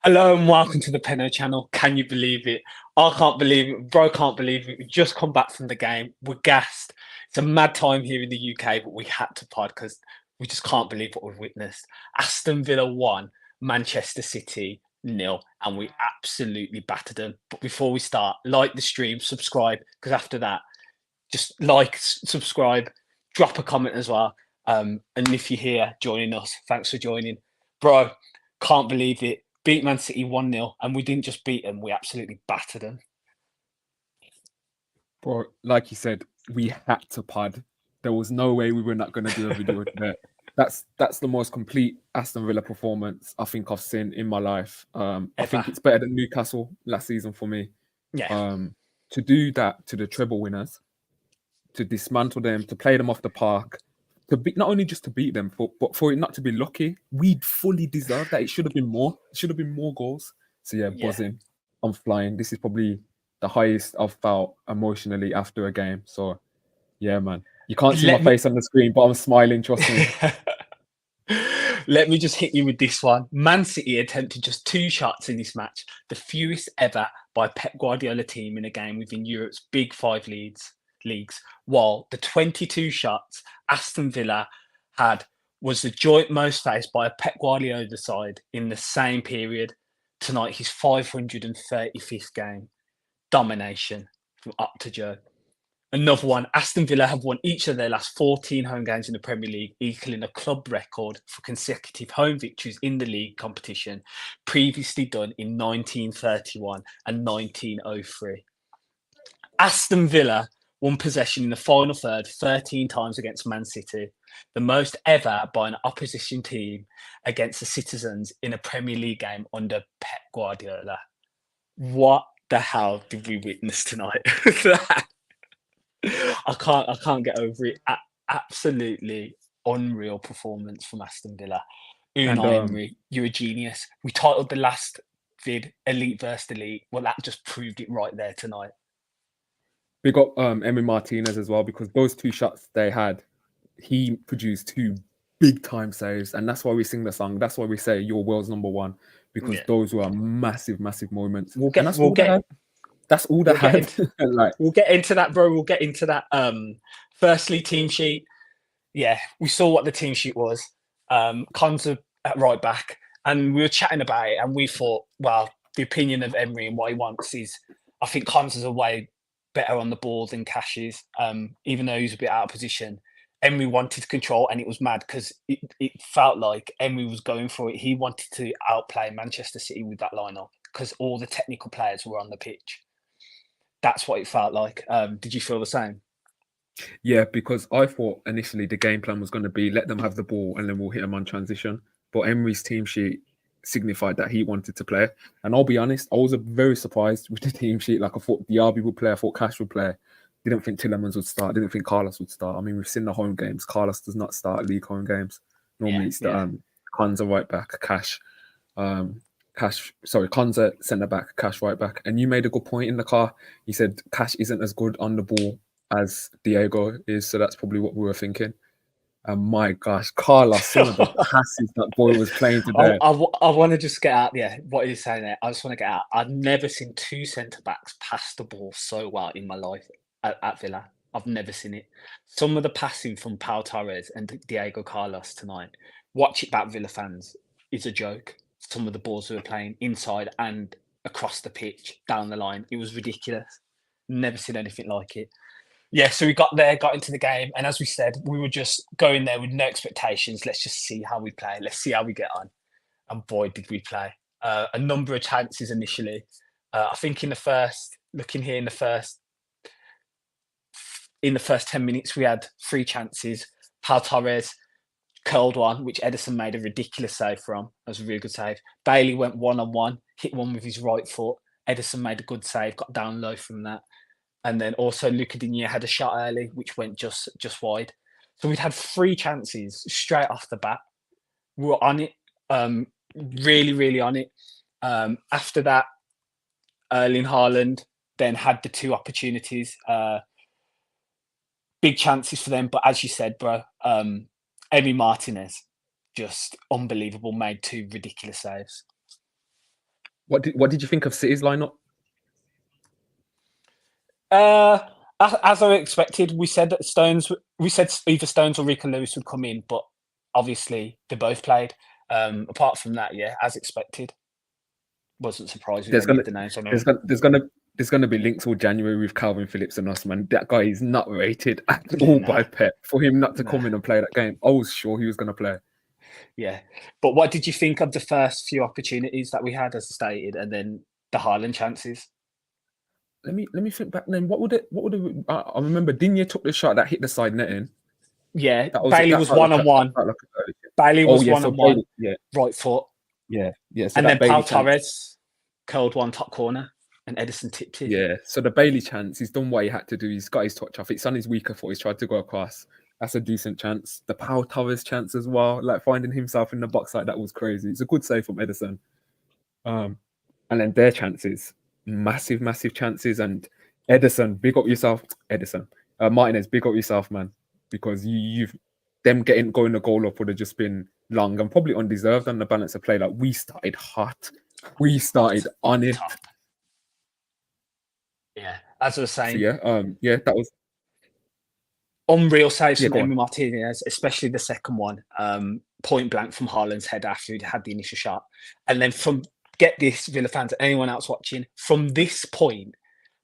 Hello and welcome to the Penno channel. Can you believe it? I can't believe it. Bro can't believe it. We just come back from the game. We're gassed. It's a mad time here in the UK, but we had to pod because we just can't believe what we've witnessed. Aston Villa 1, Manchester City nil, and we absolutely battered them. But before we start, like the stream, subscribe, because after that, just like, subscribe, drop a comment as well. And if you're here joining us, thanks for joining. Bro, can't believe it. Beat Man City 1-0, and we didn't just beat them, we absolutely battered them. Bro, like you said, we had to pod. There was no way we were not going to do a video there. That's the most complete Aston Villa performance I think I've seen in my life. I think it's better than Newcastle last season for me. Yeah. To do that to the treble winners, to dismantle them, to play them off the park, to be not only just to beat them, but for it not to be lucky, we fully deserved that. It should have been more. It should have been more goals. So yeah, buzzing. I'm flying. This is probably the highest I've felt emotionally after a game. So yeah, man. You can't see my face on the screen, but I'm smiling, trust me. Let me just hit you with this one. Man City attempted just 2 shots in this match, the fewest ever by Pep Guardiola team in a game within Europe's big 5 leagues, while the 22 shots Aston Villa had was the joint most faced by a Pep Guardiola side in the same period. Tonight, his 535th game. Domination from up to Joe. Another one, Aston Villa have won each of their last 14 home games in the Premier League, equaling a club record for consecutive home victories in the league competition, previously done in 1931 and 1903. Aston Villa won possession in the final third 13 times against Man City, the most ever by an opposition team against the Citizens in a Premier League game under Pep Guardiola. What the hell did we witness tonight? I can't get over it. Absolutely unreal performance from Aston Villa. Unai Emery, you're a genius. We titled the last vid Elite versus Elite. Well, that just proved it right there tonight. We got Emi Martinez as well, because those 2 shots they had, he produced 2 big time saves, and that's why we sing the song. That's why we say you're world's number one, because those were massive, massive moments. That's all they had. Like, we'll get into that, bro. We'll get into that. Firstly, team sheet. Yeah, we saw what the team sheet was. Konza at right back, and we were chatting about it, and we thought, well, the opinion of Emery and what he wants is, I think Konza's a way better on the ball than Cash is, even though he's a bit out of position. Emery wanted control, and it was mad because it felt like Emery was going for it. He wanted to outplay Manchester City with that lineup because all the technical players were on the pitch. That's what it felt like. Did you feel the same? Yeah, because I thought initially the game plan was going to be let them have the ball and then we'll hit them on transition. But Emery's team sheet signified that he wanted to play. And I'll be honest, I was very surprised with the team sheet. Like, I thought Diaby would play, I thought Cash would play. Didn't think Tillemans would start. Didn't think Carlos would start. I mean, we've seen the home games. Carlos does not start league home games. Normally it's the Konza right back, Cash. Konza centre back, Cash right back. And you made a good point in the car. You said Cash isn't as good on the ball as Diego is, so that's probably what we were thinking. And my gosh, Carlos, some of the passes that boy was playing today. I want to just get out, what you're saying there. I just want to get out. I've never seen 2 centre-backs pass the ball so well in my life at Villa. I've never seen it. Some of the passing from Pau Torres and Diego Carlos tonight, watch it back, Villa fans, is a joke. Some of the balls we were playing inside and across the pitch, down the line, it was ridiculous. Never seen anything like it. Yeah, so we got there, got into the game, and as we said, we were just going there with no expectations. Let's just see how we play. Let's see how we get on. And boy, did we play. A number of chances initially. I think in the first 10 minutes, we had 3 chances. Pau Torres curled one, which Ederson made a ridiculous save from. That was a really good save. Bailey went 1-on-1, hit one with his right foot. Ederson made a good save, got down low from that. And then also Luca Digne had a shot early, which went just wide. So we'd had 3 chances straight off the bat. We were on it, really, really on it. After that, Erling Haaland then had the 2 opportunities. Big chances for them. But as you said, bro, Emi Martinez, just unbelievable, made 2 ridiculous saves. What did you think of City's lineup? Uh, as I expected, we said that we said either Stones or Rico Lewis would come in, but obviously they both played. Apart from that, yeah, as expected. Wasn't surprised with There's any gonna of the names on there's it. gonna there's gonna there's gonna be links all January with Calvin Phillips and us, man. That guy is not rated at all Nah, by Pep. For him not to nah, come in and play that game, I was sure he was gonna play. yeah. But what did you think of the first few opportunities that we had, as stated, and then the Haaland chances? Let me think back then. I remember Digne took the shot that hit the side netting. Yeah, That Bailey was felt like one on that one. felt like a early kick. Bailey Oh was yeah, one so on one, Bailey, yeah, right foot, yeah. So and then that Pau Bailey chance, Torres curled one top corner, and Edison tipped it. yeah. So the Bailey chance, he's done what he had to do. He's got his touch off. It's on his weaker foot. He's tried to go across. That's a decent chance. The Pau Torres chance as well, like finding himself in the box like that was crazy. It's a good save from Edison. Um, and then their chances, massive chances. And Edison, big up yourself, Edison. Martinez, big up yourself, man, because you've them going the goal up would have just been long and probably undeserved on the balance of play. Like we started hot, we Hot, started on it. top. Yeah, as I was So saying, yeah, that was unreal saves from go on. Emi Martinez, especially the second one, point blank from Haaland's head after he'd had the initial shot. And then get this, Villa fans, anyone else watching, from this point,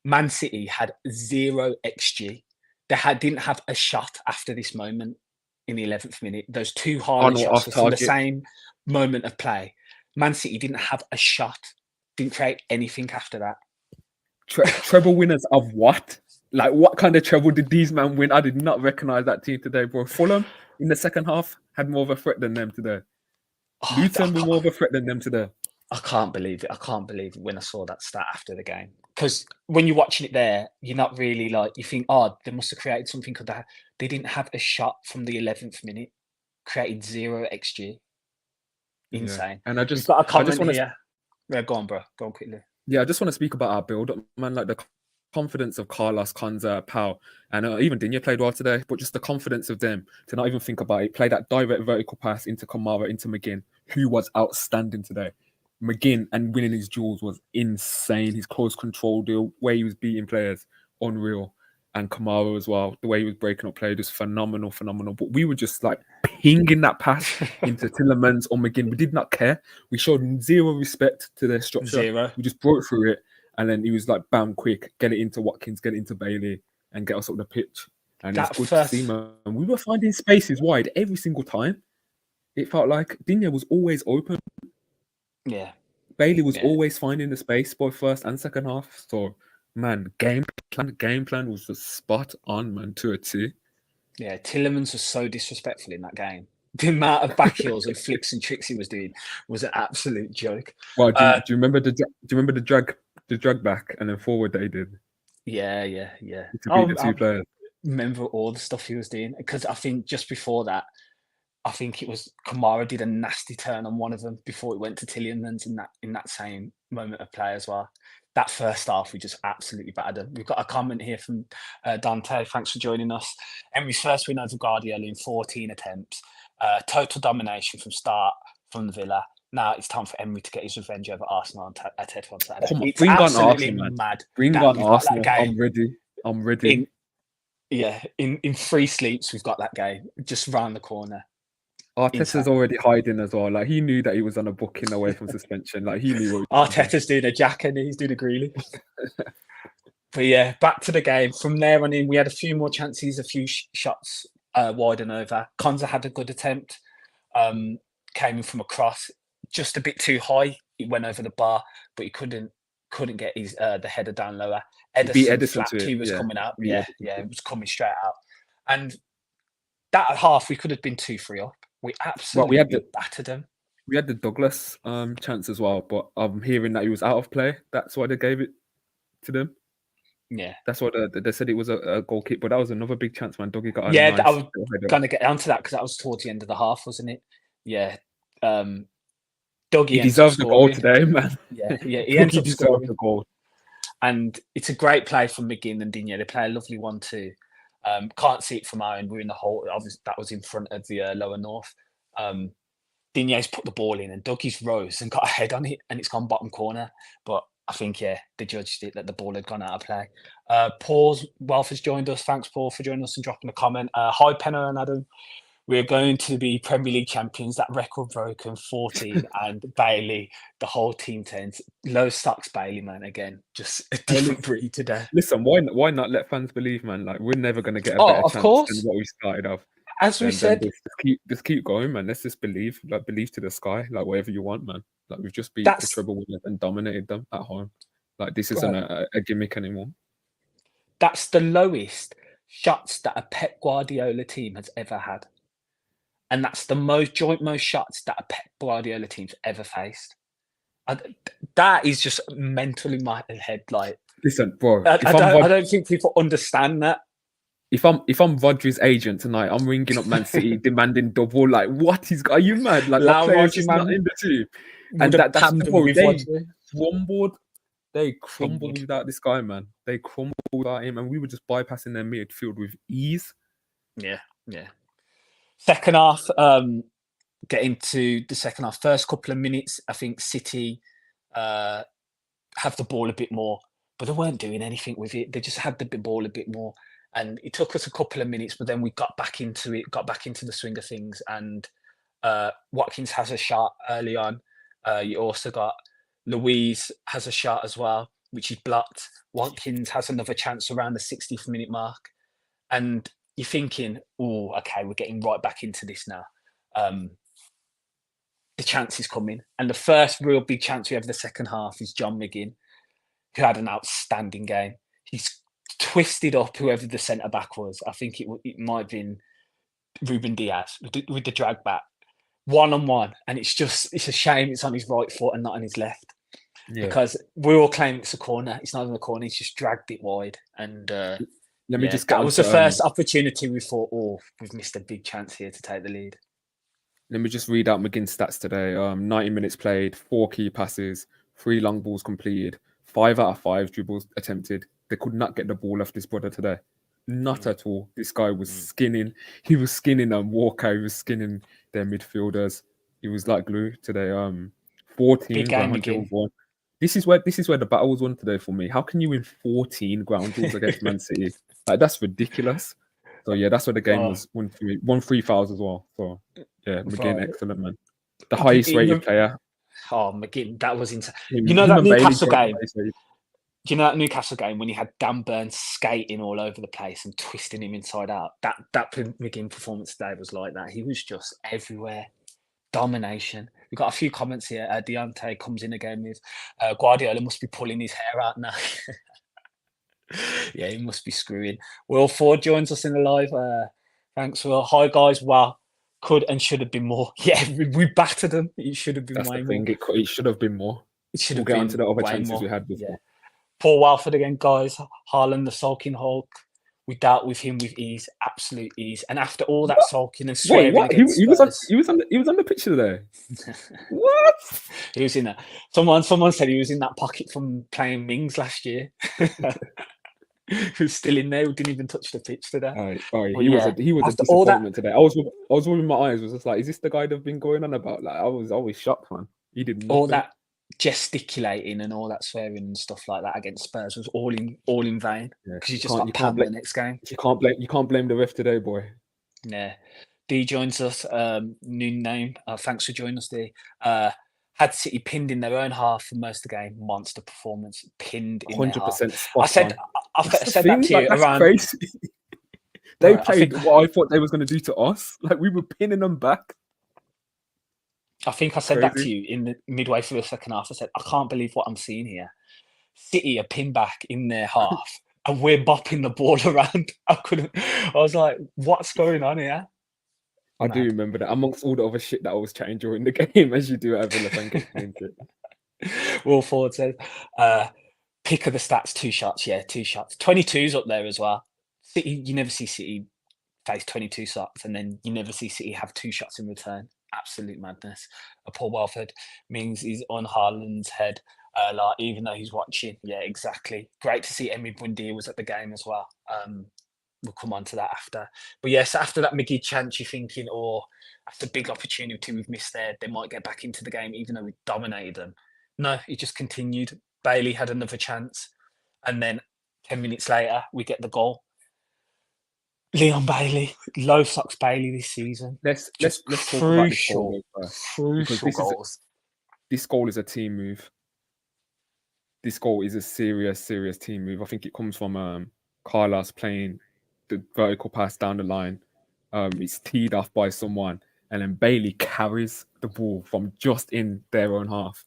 Man City had 0 XG. They didn't have a shot after this moment in the 11th minute. Those two On Haaland or shots off were from the target. same moment of play. Man City didn't have a shot, didn't create anything after that. Treble winners of what? Like, what kind of treble did these men win? I did not recognize that team today, bro. Fulham in the second half had more of a threat than them today. Oh, Luton were more of a threat than them today. I can't believe it. I can't believe it when I saw that stat after the game. Because when you're watching it there, you're not really like, you think, oh, they must have created something. They didn't have a shot from the 11th minute, created 0 XG. Yeah, Insane. and I We've just, got a I just comment want to, here. Yeah, go on, bro. Go on quickly. yeah, I just want to speak about our build-up, man. Like the confidence of Carlos, Konza, Pau, and even Digne played well today. But just the confidence of them to not even think about it. Play that direct vertical pass into Kamara, into McGinn, who was outstanding today. McGinn and winning his duels was insane. His close control, the way he was beating players, unreal. And Kamara as well, the way he was breaking up play, just phenomenal. But we were just like pinging that pass into Tillemans or McGinn. We did not care. We showed zero respect to their structure. 0. We just broke through it. And then he was like, bam, quick, get it into Watkins, get it into Bailey, and get us up the pitch. And it's good to see, man. We were finding spaces wide every single time. It felt like Digne was always open. Yeah. Bailey was always finding the space both first and second half. So, man, game plan was just spot on, man, to a T. Yeah, Tillemans was so disrespectful in that game. The amount of back heels and flicks and tricks he was doing was an absolute joke. Well, do you remember the drag back and then forward that he did? Yeah. To beat the two players. Remember all the stuff he was doing, because I think just before that, I think it was Kamara did a nasty turn on one of them before it went to Tillemans in that same moment of play as well. That first half, we just absolutely battered them. We've got a comment here from Dante. Thanks for joining us. Emery's first win over Guardiola in 14 attempts. Total domination from start from the Villa. Now it's time for Emery to get his revenge over Arsenal at Ted on Saturday. Come on, It's bring on absolutely Arsenal, man. mad. Bring that on we've got that Arsenal. game. I'm ready. In 3 sleeps, we've got that game just round the corner. Arteta's already hiding as well. Like he knew that he was on a booking away from suspension. Like he knew what Arteta's doing a Jack and he's doing a Greeley. But yeah, back to the game. From there on in, we had a few more chances, a few shots wide and over. Konza had a good attempt. Came in from a cross, just a bit too high. It went over the bar, but he couldn't get his the header down lower. Edison flapped. He was coming out. Yeah, it was coming straight out. And that half, we could have been 2-3 up. We absolutely battered them. We had the Douglas chance as well, but I'm hearing that he was out of play. That's why they gave it to them. Yeah, that's what they said. It was a goal kick, but that was another big chance, man. Dougie got I was going to get onto that because that was towards the end of the half, wasn't it? Yeah. Dougie he deserved the goal today, man. Yeah, he ends up scoring the goal. And it's a great play from McGinn and Digne. They play a lovely one too. Can't see it from our end. We're in the hole. Obviously, that was in front of the lower north. Digne's put the ball in and Dougie's rose and got a head on it and it's gone bottom corner. But I think, yeah, they judged it that the ball had gone out of play. Paul's Wealth has joined us. Thanks, Paul, for joining us and dropping a comment. Hi, Penner and Adam. We're going to be Premier League champions. That record broken, 14. And Bailey, the whole team 10s. Low stocks, Bailey, man. Again, just a different breed today. Listen, why not let fans believe, man? Like, we're never going to get a Oh, better of chance course. than what we started off. As we Then said, just keep going, man. Let's just believe, like, believe to the sky, like, whatever you want, man. Like, we've just beat the that's treble winners and dominated them at home. Like, this isn't bro, a gimmick anymore. that's the lowest shots that a Pep Guardiola team has ever had. And that's the most shots that a Pep Guardiola team's ever faced. That is just mental in my head. Like, Listen, bro, I don't think people understand that. if I'm Rodri's agent tonight, I'm ringing up Man City demanding double. Like, what is? Are you mad? Like, the players is not in the team, and that's bro, they crumbled without this guy, man. They crumbled without him, and we were just bypassing their midfield with ease. Yeah. Second half, get into the second half. First couple of minutes, I think City have the ball a bit more, but they weren't doing anything with it. They just had the ball a bit more. And it took us a couple of minutes, but then we got back into it, got back into the swing of things. And Watkins has a shot early on. You also got Louise has a shot as well, which he blocked. Watkins has another chance around the 60th minute mark. And you're thinking, oh, okay, we're getting right back into this now. The chance is coming. And the first real big chance we have the second half is John McGinn, who had an outstanding game. He's twisted up whoever the centre-back was. I think it might have been Ruben Diaz with the drag back. One-on-one. And it's a shame it's on his right foot and not on his left. Yeah. Because we all claim it's a corner. It's not even a corner. He's just dragged it wide. And that was the first opportunity we thought, oh, we've missed a big chance here to take the lead. Let me just read out McGinn's stats today. 90 minutes played, 4 key passes, 3 long balls completed, 5 out of 5 dribbles attempted. They could not get the ball off this brother today. Not at all. This guy was skinning. He was skinning Walker. He was skinning their midfielders. He was like glue today. 14 ground duels won. This is where the battle was won today for me. How can you win 14 ground duels against Man City? Like, that's ridiculous. So yeah, that's where the game was won 3 fouls as well. So yeah, McGinn, excellent, man. The highest rated player. Oh, McGinn, that was insane. You know that Newcastle game? Do you know that Newcastle game when he had Dan Burns skating all over the place and twisting him inside out? That McGinn performance today was like that. He was just everywhere. Domination. We've got a few comments here. Deontay comes in again with Guardiola must be pulling his hair out now. Yeah, he must be screwing. Will Ford joins us in the live. Thanks, Will. Hi, guys. Wow. Could and should have been more. Yeah, we battered them. It should have been way more. It should have been more. It should have been on to the other chances we had before. Yeah. Paul Walford again, guys. Haaland, the sulking Hulk. We dealt with him with ease, absolute ease. And after all that sulking and swearing against he was on the pitch today. What? He was in that. Someone said he was in that pocket from playing Mings last year. Who's still in there? Who didn't even touch the pitch today. He was a disappointment today. I was rubbing my eyes. Was just like, is this the guy they've been going on about? Like, I was always shocked, man. He did nothing. All that gesticulating and all that swearing and stuff like that against Spurs was all in vain because you just got panned the next game. You can't blame the ref today, boy. Yeah. D joins us. New name. Thanks for joining us, D. Had City pinned in their own half for most of the game. Monster performance. Pinned in 100%. I said that to you around. Crazy. They played what I thought they was going to do to us. Like, we were pinning them back. I think I said that to you in the midway through the second half. I said, I can't believe what I'm seeing here. City are pinned back in their half and we're bopping the ball around. I was like, what's going on here? I do remember that amongst all the other shit that I was chatting during the game, as you do at Villa fan getting into it. Will Ford says, pick of the stats, 2 shots. Yeah, 2 shots. 22's up there as well. City, you never see City face 22 shots and then you never see City have 2 shots in return. Absolute madness. Paul Welford means he's on Haaland's head, like, even though he's watching. Yeah, exactly. Great to see Emi Buendia was at the game as well. we'll come on to that after. But yes, after that McGee chance, you're thinking, oh, that's a big opportunity we've missed there. They might get back into the game, even though we dominated them. No, it just continued. Bailey had another chance, and then 10 minutes later, we get the goal. Leon Bailey, low socks Bailey this season. Let's Just talk about this goal first, because crucial goals. this goal is a team move. This goal is a serious team move. I think it comes from Carlos playing the vertical pass down the line. It's teed off by someone, and then Bailey carries the ball from just in their own half.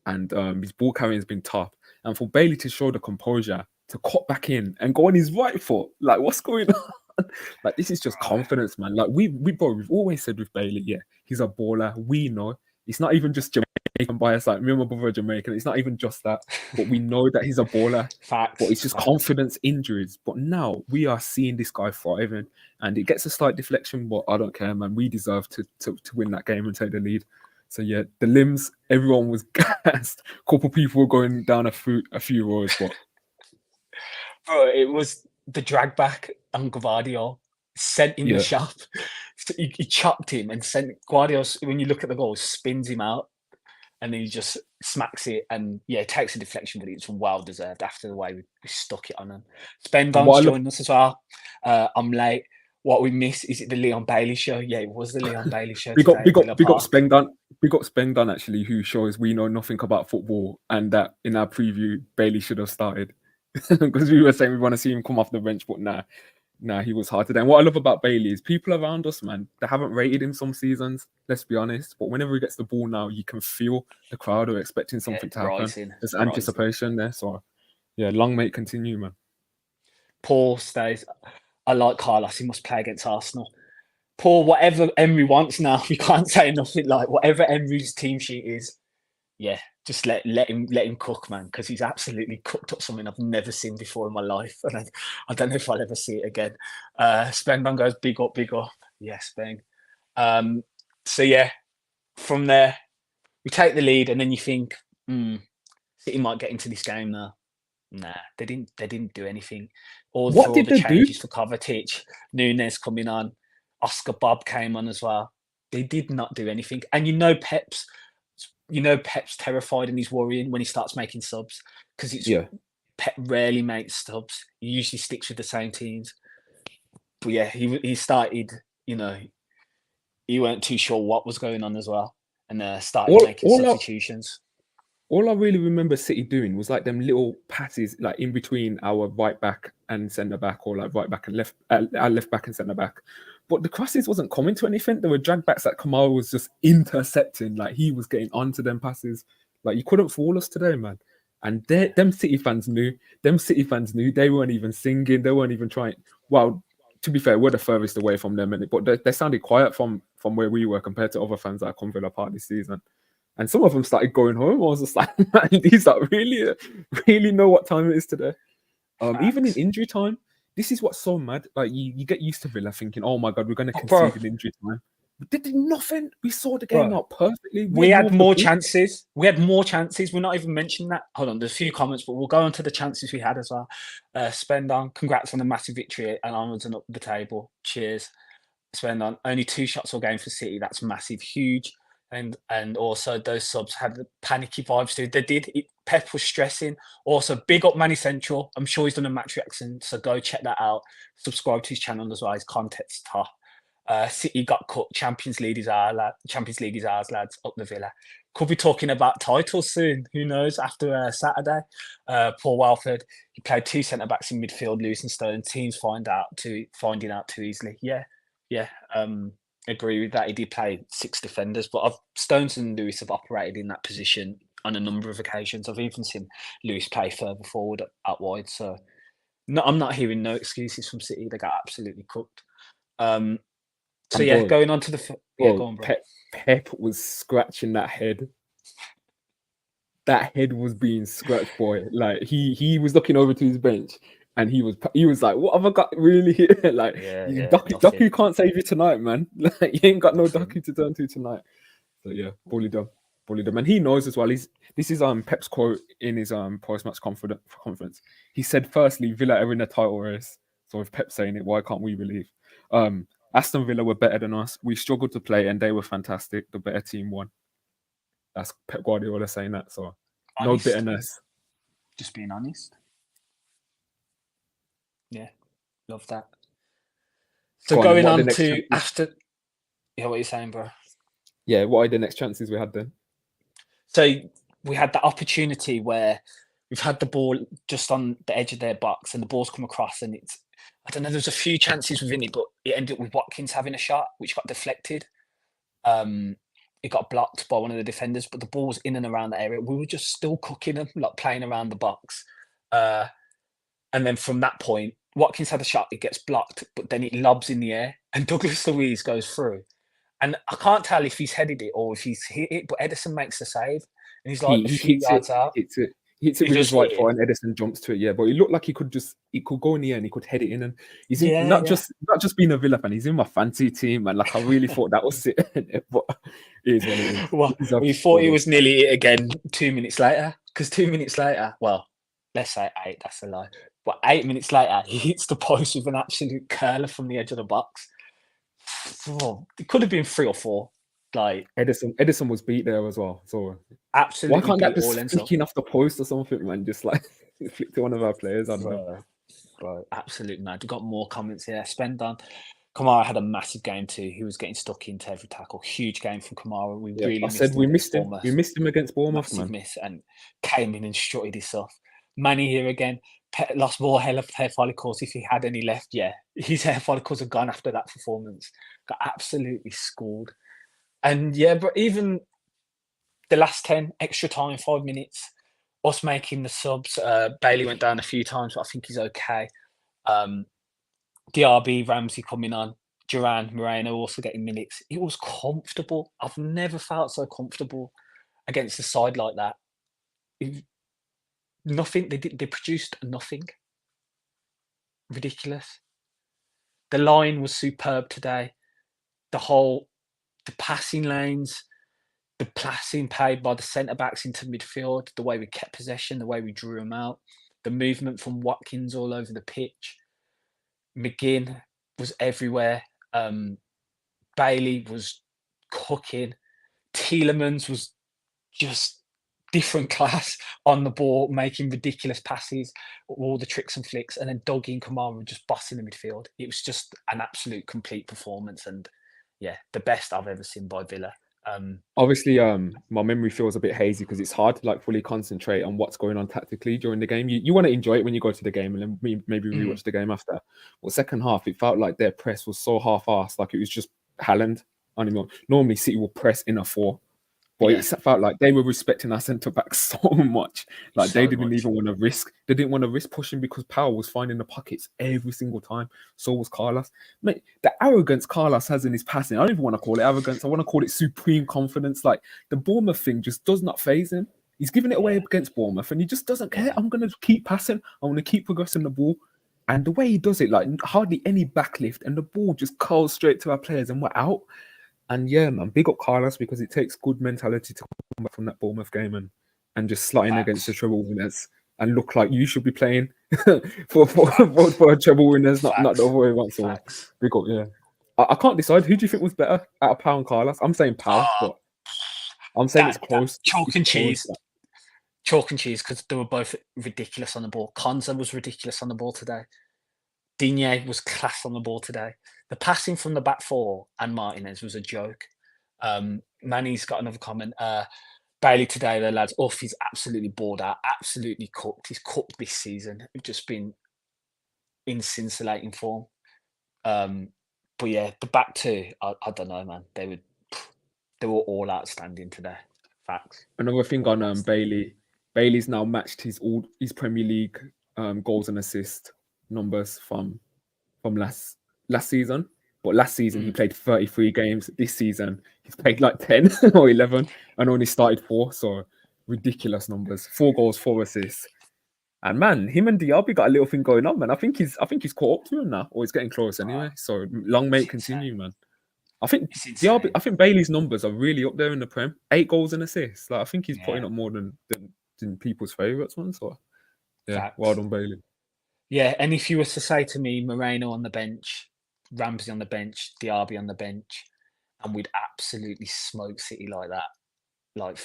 And his ball carrying has been tough. And for Bailey to show the composure, to cut back in and go on his right foot, like, what's going on? Like, this is just confidence, man. Like, we've always said with Bailey, yeah, he's a baller. We know it's not even just Jamaican bias. Like, me and my brother are Jamaican. It's not even just that, but we know that he's a baller. Facts. But it's just confidence injuries. But now we are seeing this guy thriving, and it gets a slight deflection, but I don't care, man. We deserve to win that game and take the lead. So yeah, the limbs, everyone was gassed. A couple people were going down a few rows, but bro, it was the drag back on Gvardiol, sent him the shop. So he chopped him and sent Gvardiol. When you look at the goal, spins him out, and then he just smacks it. And yeah, it takes a deflection, but it's well deserved after the way we stuck it on him. Spendon's joined us as well. I'm late. What we miss, is it the Leon Bailey show? Yeah, it was the Leon Bailey show. Big up Spengdon. Big up Spengdon, actually, who shows we know nothing about football, and that in our preview Bailey should have started, because we were saying we want to see him come off the bench, but nah, he was hard today. And what I love about Bailey is people around us, man, they haven't rated him some seasons, let's be honest, but whenever he gets the ball now, you can feel the crowd are expecting something to happen. There's anticipation there. So yeah, long may it continue, man. Paul stays. I like Carlos. He must play against Arsenal. Paul, whatever Emery wants now, we can't say nothing. Like, whatever Emery's team sheet is, yeah, just let him cook, man, because he's absolutely cooked up something I've never seen before in my life, and I don't know if I'll ever see it again. Spengban goes big up. Yeah, Speng. So yeah, from there we take the lead, and then you think, City might get into this game now. Nah, they didn't do anything. All the changes for Kovacic, Nunes coming on, Oscar Bob came on as well. They did not do anything. And Pep's terrified and he's worrying when he starts making subs, because Pep rarely makes subs. He usually sticks with the same teams. But yeah, he started, he weren't too sure what was going on as well, and started making substitutions. All I really remember City doing was like them little passes, like in between our right back and centre back, or like right back and left, our left back and centre back. But the crosses wasn't coming to anything. There were drag backs that Kamara was just intercepting. Like, he was getting onto them passes. Like, you couldn't fool us today, man. And them City fans knew. They weren't even singing. They weren't even trying. Well, to be fair, we're the furthest away from them, but they sounded quiet from where we were compared to other fans that come Villa Park this season. And some of them started going home. I was just like, man, these are really know what time it is today. Even in injury time, this is what's so mad. Like, you get used to Villa thinking, oh my God, we're going to concede in injury time. But they did nothing. We saw the game out perfectly. We had more chances. We're not even mentioning that. Hold on, there's a few comments, but we'll go on to the chances we had as well. Spendon, congrats on the massive victory and onwards and up the table. Cheers. Spendon, only 2 shots all game for City. That's massive, huge. And also those subs had the panicky vibes too. They did. Pep was stressing. Also, big up Manny Central. I'm sure he's done a match reaction, so go check that out. Subscribe to his channel as well. His content's top. City got cut. Champions League is ours, lads. Up the Villa. Could be talking about titles soon. Who knows? After Saturday, Paul Walford. He played 2 centre backs in midfield, losing Stone. Teams finding out too easily. Yeah. Agree with that. He did play 6 defenders, but Stones and Lewis have operated in that position on a number of occasions. I've even seen Lewis play further forward out wide. So I'm not hearing no excuses from City. They got absolutely cooked. Going on to the go on, bro. Pep was scratching that head. That head was being scratched, boy. Like, he was looking over to his bench. And he was like, what have I got really here? Like, Ducky can't save you tonight, man. Like, you ain't got no Ducky to turn to tonight. So yeah, bully them. And he knows as well. This is Pep's quote in his post-match conference. He said, firstly, Villa are in a title race. So if Pep's saying it, why can't we believe? Aston Villa were better than us. We struggled to play, and they were fantastic. The better team won. That's Pep Guardiola saying that. So no Honest. bitterness. Just being honest. Yeah, love that. So Go on, going what are the on next to chances? Aston. Yeah, what are you saying, bro? Yeah, what are the next chances we had then? So we had that opportunity where we've had the ball just on the edge of their box, and the ball's come across, and it's, I don't know, there's a few chances within it, but it ended up with Watkins having a shot, which got deflected. It got blocked by one of the defenders, but the ball was in and around the area. We were just still cooking them, like playing around the box. And then from that point, Watkins had a shot, it gets blocked, but then it lobs in the air, and Douglas Luiz goes through. And I can't tell if he's headed it or if he's hit it, but Edison makes the save, and he's like a He few hits it, yards out. hits it He with his just hit right it. foot, and Edison jumps to it. Yeah, but it looked like he could go in the air and he could head it in. And he's in, Yeah, not just being a Villa fan. He's in my fancy team, and like I really thought that was it. But it is what it is. Well, we thought it was nearly it again 2 minutes later, because 2 minutes later, well, let's say 8, that's a lie. But 8 minutes later, he hits the post with an absolute curler from the edge of the box. Oh, it could have been 3 or 4. Like Edison was beat there as well. So absolutely why can't that beat all just ends up. flicking off the post or something, man? Just like flick to one of our players. I don't know. Bro, absolute mad. We've got more comments here. Spend on. Kamara had a massive game too. He was getting stuck into every tackle. Huge game from Kamara. We really missed him. We missed him. We missed him against Bournemouth, Massive man. miss, and came in and strutted his stuff. Manny here again. Lost more hair follicles if he had any left. Yeah, his hair follicles are gone after that performance. Got absolutely schooled. And yeah, but even the last 10, extra time, 5 minutes, us making the subs. Bailey went down a few times, but I think he's okay. DRB, Ramsey coming on, Duran, Moreno also getting minutes. It was comfortable. I've never felt so comfortable against a side like that. Nothing. They produced nothing. Ridiculous. The line was superb today. The passing lanes, the passing paid by the centre backs into midfield, the way we kept possession, the way we drew them out, the movement from Watkins all over the pitch. McGinn was everywhere. Bailey was cooking. Tielemans was just different class on the ball, making ridiculous passes, all the tricks and flicks, and then Dougie and Kamara were just bossing the midfield. It was just an absolute complete performance, and yeah, the best I've ever seen by Villa. Obviously, my memory feels a bit hazy because it's hard to like fully concentrate on what's going on tactically during the game. You want to enjoy it when you go to the game and then maybe rewatch the game after. Well, second half, it felt like their press was so half-assed, like it was just Haaland. Normally, City will press in a 4. But it felt like they were respecting our centre back so much. Like they didn't even want to risk. They didn't want to risk pushing because Powell was finding the pockets every single time. So was Carlos. Mate, the arrogance Carlos has in his passing, I don't even want to call it arrogance. I want to call it supreme confidence. Like the Bournemouth thing just does not faze him. He's giving it away against Bournemouth and he just doesn't care. I'm going to keep passing. I'm going to keep progressing the ball. And the way he does it, like hardly any backlift, and the ball just curls straight to our players and we're out. And yeah, man, big up Carlos because it takes good mentality to come back from that Bournemouth game and just slotting against the treble winners and look like you should be playing for a treble winners, not the other way around. So big up, yeah. I can't decide. Who do you think was better out of Pau and Carlos? I'm saying Pau, but I'm saying it's close. Chalk and cheese. Chalk and cheese because they were both ridiculous on the ball. Konza was ridiculous on the ball today. Digne was class on the ball today. The passing from the back 4 and Martinez was a joke. Manny's got another comment. Bailey today, the lads, he's absolutely bored out, absolutely cooked. He's cooked this season. We've just been in scintillating form. But yeah, the back 2, I don't know, man. They were all outstanding today. Facts. Another thing on Bailey. Bailey's now matched his Premier League goals and assist numbers from last season. But last season he played 33 games. This season he's played like 10 or 11 and only started 4. So ridiculous numbers. 4 goals, 4 assists. And man, him and Diaby got a little thing going on, man. I think he's caught up to him now, or he's getting close anyway. So long may it continue, man. I think Bailey's numbers are really up there in the Prem. 8 goals and assists. Like I think he's putting up more than people's favourites ones. So yeah, well done, Bailey. Yeah, and if you were to say to me Moreno on the bench, Ramsey on the bench, Diaby on the bench, and we'd absolutely smoke City like that, like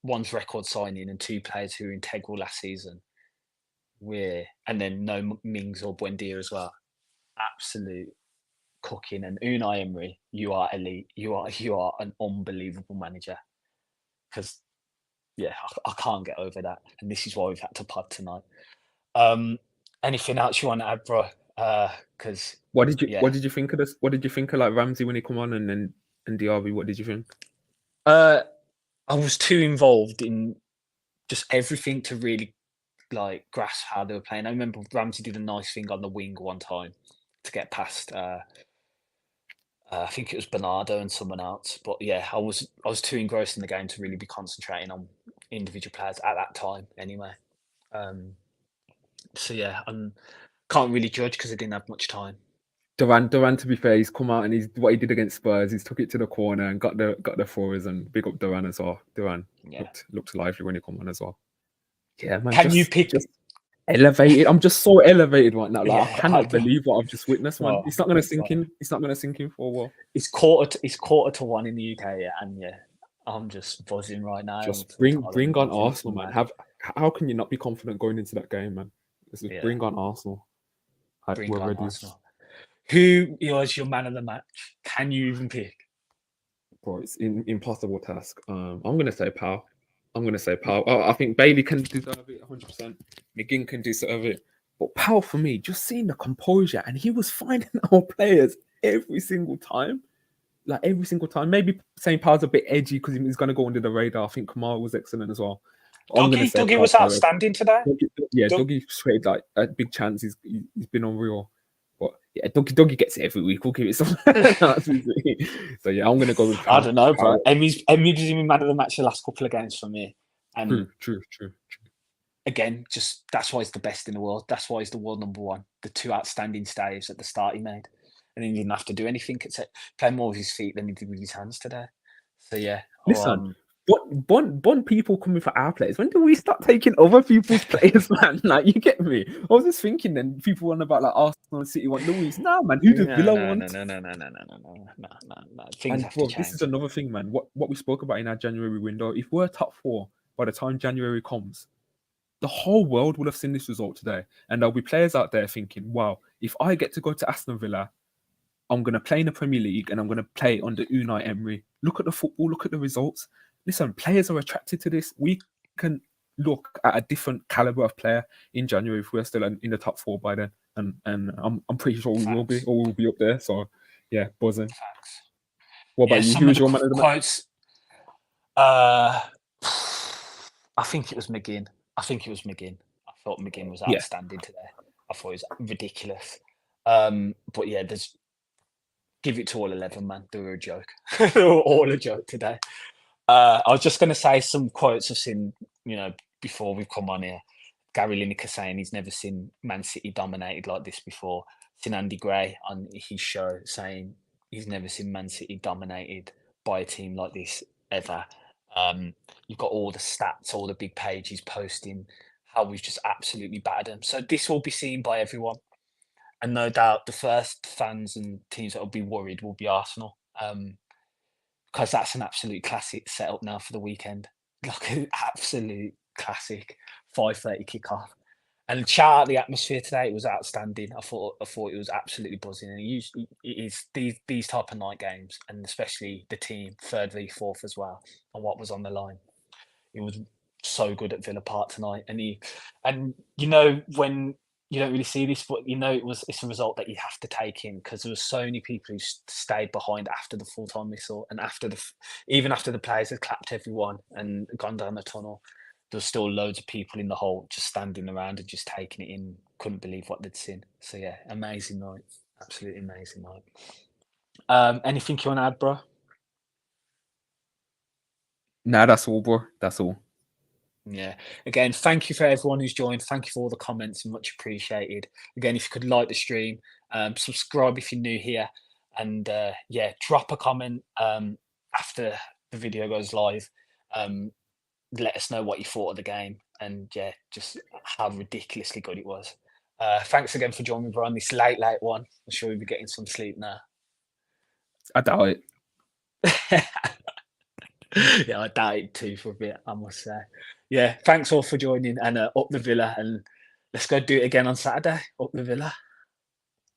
one's record signing and two players who were integral last season, and then no Mings or Buendia as well. Absolute cooking. And Unai Emery, you are elite. You are an unbelievable manager. Because yeah, I can't get over that. And this is why we've had to pod tonight. Anything else you want to add, bro? Because yeah, what did you think of this? What did you think of like Ramsey when he come on and Diaby? What did you think? I was too involved in just everything to really like grasp how they were playing. I remember Ramsey did a nice thing on the wing one time to get past. I think it was Bernardo and someone else. But yeah, I was too engrossed in the game to really be concentrating on individual players at that time. Anyway, so yeah, I can't really judge because I didn't have much time. Duran, to be fair, he's come out and he's what he did against Spurs. He's took it to the corner and got the fours and big up Duran as well. Duran Yeah. looked lively when he come on as well. Yeah, man. Can you pick? Just elevated? I'm just so elevated right now. Like Yeah, I cannot believe what I've just witnessed, man. Oh, It's not gonna sink in. It's not gonna sink in for a while. It's quarter to one in the UK, yeah, and yeah, I'm just buzzing right now. Just bring on Arsenal, man. How can you not be confident going into that game, man? Just bring on Arsenal. We're on ready. Arsenal. Who is your man of the match? Can you even pick? Bro, it's an impossible task. I'm gonna say Powell. I think Bailey can deserve it 100%. McGinn can deserve it. But Powell, for me, just seeing the composure, and he was finding our players every single time. Like every single time. Maybe saying Powell's a bit edgy because he's going to go under the radar. I think Kamara was excellent as well. Dougie was outstanding today. Dougie created like a big chance. He's been unreal. But yeah, Dougie gets it every week. We'll give it some. So yeah, I'm gonna go with Powell. I don't know, bro. Emmy's been man of the match the last couple of games for me. And true. Again, just that's why he's the best in the world. That's why he's the world number one. The two outstanding staves at the start he made, and he didn't have to do anything except play more with his feet than he did with his hands today. So yeah, listen. Bond people coming for our players. When do we start taking other people's players, man? Like, you get me? I was just thinking then people want about like Arsenal and City want Luis. Nah, man, who does Villa want? No. Things have to change. This is another thing, man. What we spoke about in our January window. If we're top four by the time January comes, the whole world will have seen this result today. And there'll be players out there thinking, wow, if I get to go to Aston Villa, I'm going to play in the Premier League and I'm going to play under Unai Emery. Look at the football, look at the results. Listen, players are attracted to this. We can look at a different caliber of player in January if we're still in the top four by then. And I'm pretty sure we will be, or we'll be up there. So, yeah, buzzing. Facts. What about you? Who was your man of the match? I think it was McGinn. I thought McGinn was outstanding today. I thought it was ridiculous. But yeah, give it to all 11, man. They were a joke. They were all a joke today. I was just going to say some quotes I've seen, before we've come on here. Gary Lineker saying he's never seen Man City dominated like this before. Seen Andy Gray on his show saying he's never seen Man City dominated by a team like this ever. You've got all the stats, all the big pages posting how we've just absolutely battered them. So this will be seen by everyone. And no doubt the first fans and teams that will be worried will be Arsenal. Because that's an absolute classic setup now for the weekend. Like an absolute classic 5:30 kickoff. And shout out the atmosphere today. It was outstanding. I thought it was absolutely buzzing. And usually it is these type of night games, and especially the team third v fourth as well, and what was on the line. It was so good at Villa Park tonight. And when you don't really see this, but it's a result that you have to take in because there were so many people who stayed behind after the full-time whistle and even after the players had clapped everyone and gone down the tunnel. There was still loads of people in the hole just standing around and just taking it in. Couldn't believe what they'd seen. So yeah, amazing night. Absolutely amazing night. Anything you want to add, bro? Nah, that's all, bro. That's all. Yeah. Again, thank you for everyone who's joined. Thank you for all the comments, much appreciated. Again, if you could like the stream, subscribe if you're new here, and drop a comment after the video goes live. Let us know what you thought of the game, and just how ridiculously good it was. Thanks again for joining me on this late one. I'm sure you'll be getting some sleep now. I doubt it. Yeah, I doubt it too for a bit, I must say. Yeah, thanks all for joining and up the Villa, and let's go do it again on Saturday. Up the Villa.